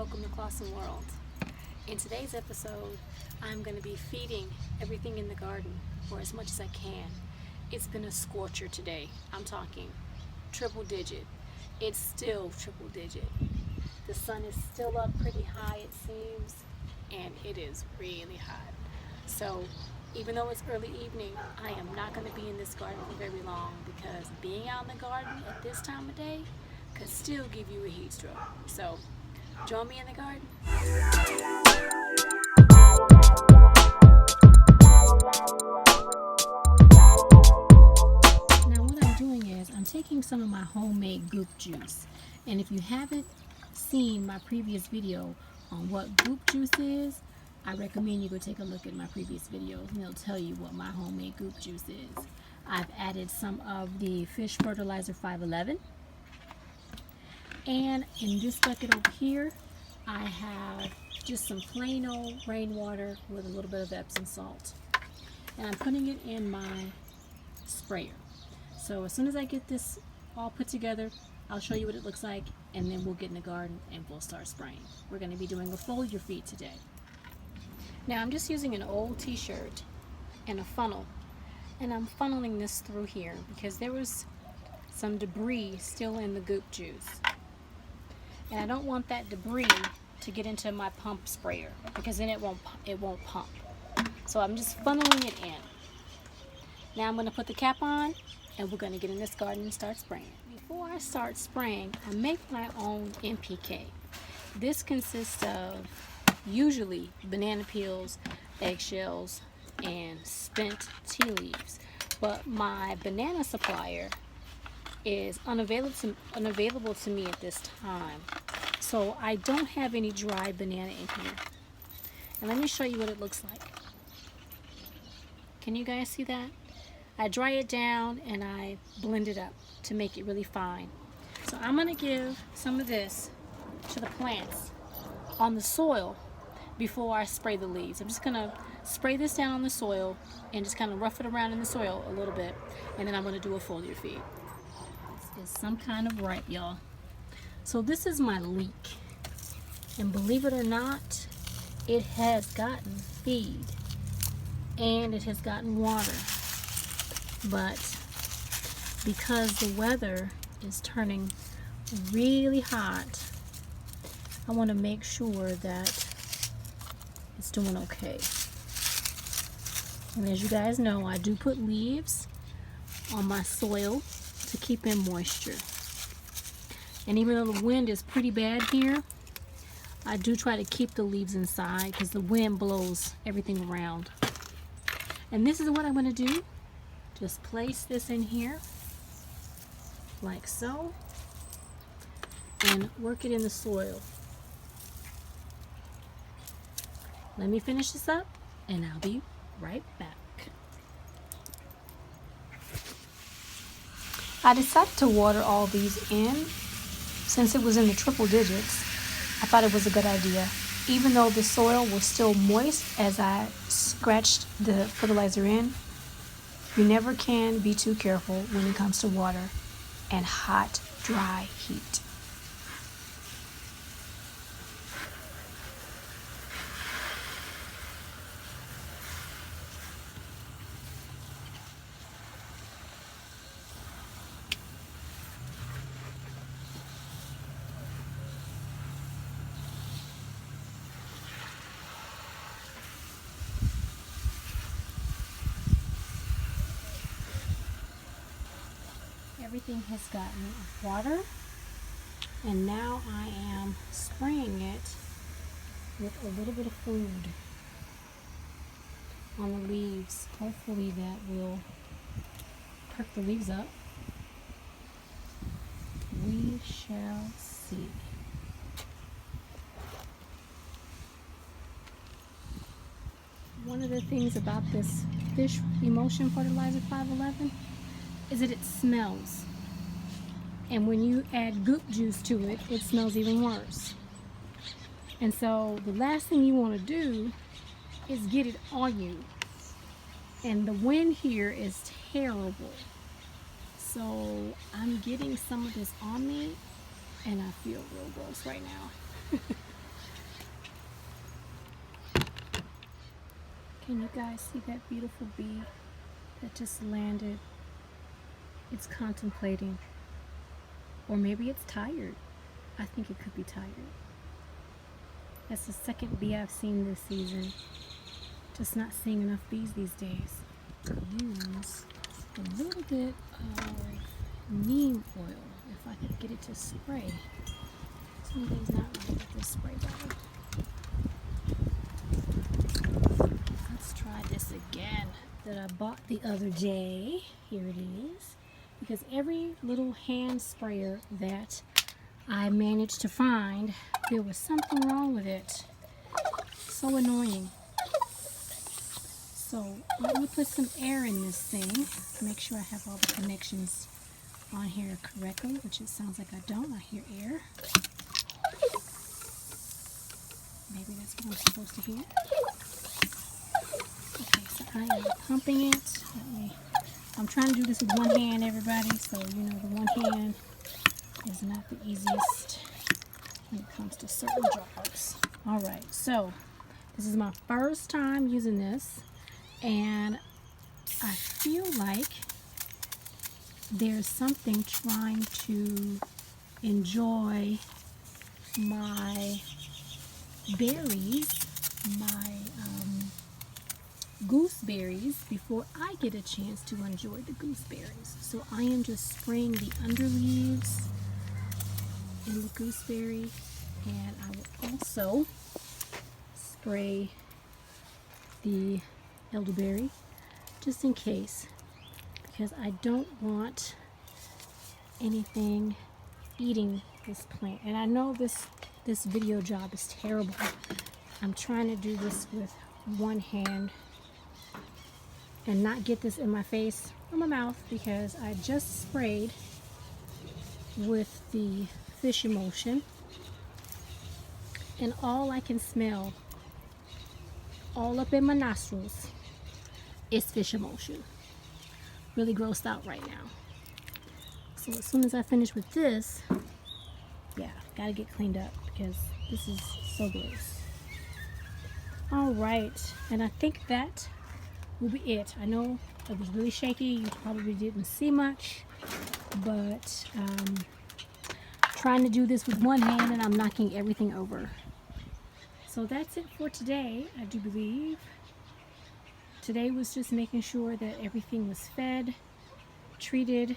welcome to Clausen World. In today's episode, I'm going to be feeding everything in the garden, or as much as I can. It's been a scorcher today. I'm talking triple digit. It's still triple digit. The sun is still up pretty high, it seems, and it is really hot. So even though it's early evening, I am not going to be in this garden for very long because being out in the garden at this time of day could still give you a heat stroke. So join me in the garden. Now what I'm doing is I'm taking some of my homemade goop juice. And if you haven't seen my previous video on what goop juice is, I recommend you go take a look at my previous videos and it'll tell you what my homemade goop juice is. I've added some of the fish fertilizer 511. And in this bucket over here, I have just some plain old rainwater with a little bit of Epsom salt. And I'm putting it in my sprayer. So as soon as I get this all put together, I'll show you what it looks like, and then we'll get in the garden and we'll start spraying. We're going to be doing a foliar feed today. Now I'm just using an old t-shirt and a funnel, and I'm funneling this through here because there was some debris still in the goop juice. And I don't want that debris to get into my pump sprayer because then it won't pump. So I'm just funneling it in. Now I'm going to put the cap on and we're going to get in this garden and start spraying. Before I start spraying, I make my own NPK. This consists of usually banana peels, eggshells, and spent tea leaves. But my banana supplier is unavailable to me at this time. So I don't have any dry banana in here. And let me show you what it looks like. Can you guys see that? I dry it down and I blend it up to make it really fine. So I'm going to give some of this to the plants on the soil before I spray the leaves. I'm just going to spray this down on the soil and just kind of rough it around in the soil a little bit, and then I'm going to do a foliar feed. It's some kind of right, y'all. So this is my leek, and believe it or not, it has gotten feed and it has gotten water, but because the weather is turning really hot, I want to make sure that it's doing okay. And as you guys know, I do put leaves on my soil to keep in moisture. And even though the wind is pretty bad here, I do try to keep the leaves inside because the wind blows everything around. And this is what I'm going to do. Just place this in here like so and work it in the soil. Let me finish this up and I'll be right back. I decided to water all these in. Since it was in the triple digits, I thought it was a good idea. Even though the soil was still moist as I scratched the fertilizer in, you never can be too careful when it comes to water and hot, dry heat. Everything has gotten water, and now I am spraying it with a little bit of food on the leaves. Hopefully that will perk the leaves up. We shall see. One of the things about this Fish Emulsion Fertilizer 511 is that it smells. And when you add goop juice to it, it smells even worse. And so the last thing you want to do is get it on you. And the wind here is terrible. So I'm getting some of this on me and I feel real gross right now. Can you guys see that beautiful bee that just landed? It's contemplating. Or maybe it's tired. I think it could be tired. That's the second bee I've seen this season. Just not seeing enough bees these days. Use a little bit of neem oil if I could get it to spray. Something's not right with this spray bottle. Let's try this again that I bought the other day. Here it is. Because every little hand sprayer that I managed to find, there was something wrong with it. So annoying. So let me put some air in this thing. Make sure I have all the connections on here correctly, which it sounds like I don't. I hear air. Maybe that's what I'm supposed to hear. Okay, so I am pumping it. I'm trying to do this with one hand, everybody, so you know the one hand is not the easiest when it comes to certain jobs. Alright, so this is my first time using this, and I feel like there's something trying to enjoy my berries, my gooseberries, before I get a chance to enjoy the gooseberries. So I am just spraying the underleaves in the gooseberry, and I will also spray the elderberry just in case, because I don't want anything eating this plant. And I know this video job is terrible. I'm trying to do this with one hand and not get this in my face or my mouth, because I just sprayed with the fish emulsion and all I can smell all up in my nostrils is fish emulsion. Really grossed out right now. So as soon as I finish with this, yeah, gotta get cleaned up because this is so gross. Alright, and I think that will be it. I know it was really shaky, you probably didn't see much, but trying to do this with one hand and I'm knocking everything over. So that's it for today, I do believe. Today was just making sure that everything was fed, treated,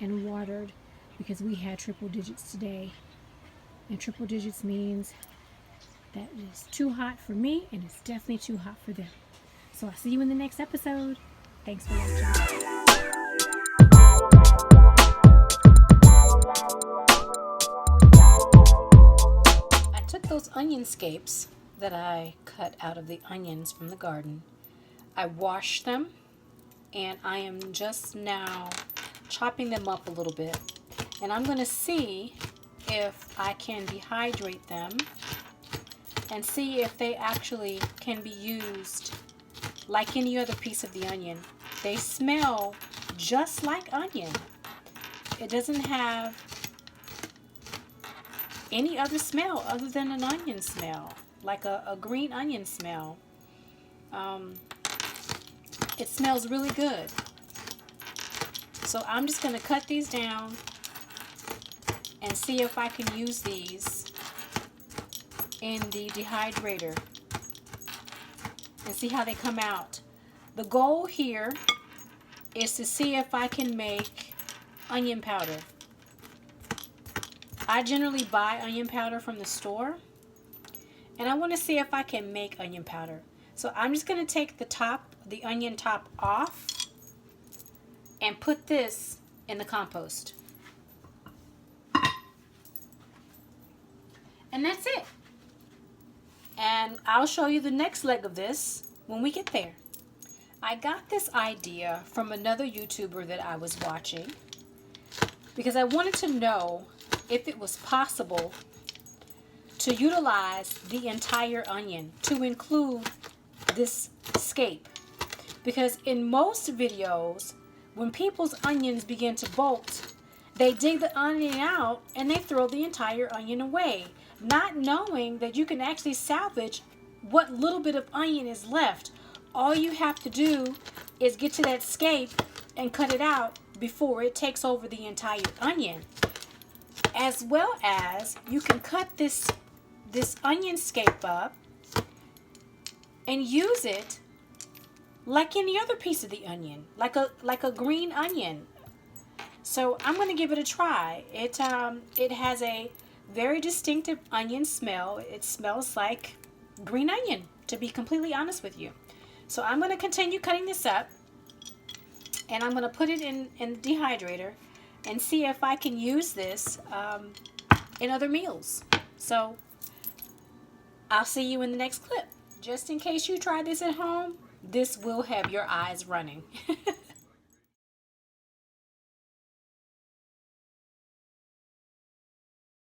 and watered, because we had triple digits today. And triple digits means that it is too hot for me and it's definitely too hot for them. So I'll see you in the next episode. Thanks for watching. I took those onion scapes that I cut out of the onions from the garden. I washed them, and I am just now chopping them up a little bit. And I'm going to see if I can dehydrate them and see if they actually can be used like any other piece of the onion. They smell just like onion. It doesn't have any other smell other than an onion smell, like a green onion smell. It smells really good. So I'm just going to cut these down and see if I can use these in the dehydrator and see how they come out. The goal here is to see if I can make onion powder. I generally buy onion powder from the store, and I want to see if I can make onion powder. So I'm just going to take the onion top off and put this in the compost. And that's it. And I'll show you the next leg of this when we get there. I got this idea from another YouTuber that I was watching because I wanted to know if it was possible to utilize the entire onion to include this scape. Because in most videos, when people's onions begin to bolt, they dig the onion out and they throw the entire onion away, not knowing that you can actually salvage what little bit of onion is left. all you have to do is get to that scape and cut it out before it takes over the entire onion. As well as you can cut this onion scape up and use it like any other piece of the onion, like a green onion. So I'm going to give it a try. It has a very distinctive onion smell. It smells like green onion, to be completely honest with you. So I'm going to continue cutting this up, and I'm going to put it in the dehydrator and see if I can use this in other meals. So I'll see you in the next clip. Just in case you try this at home, this will have your eyes running.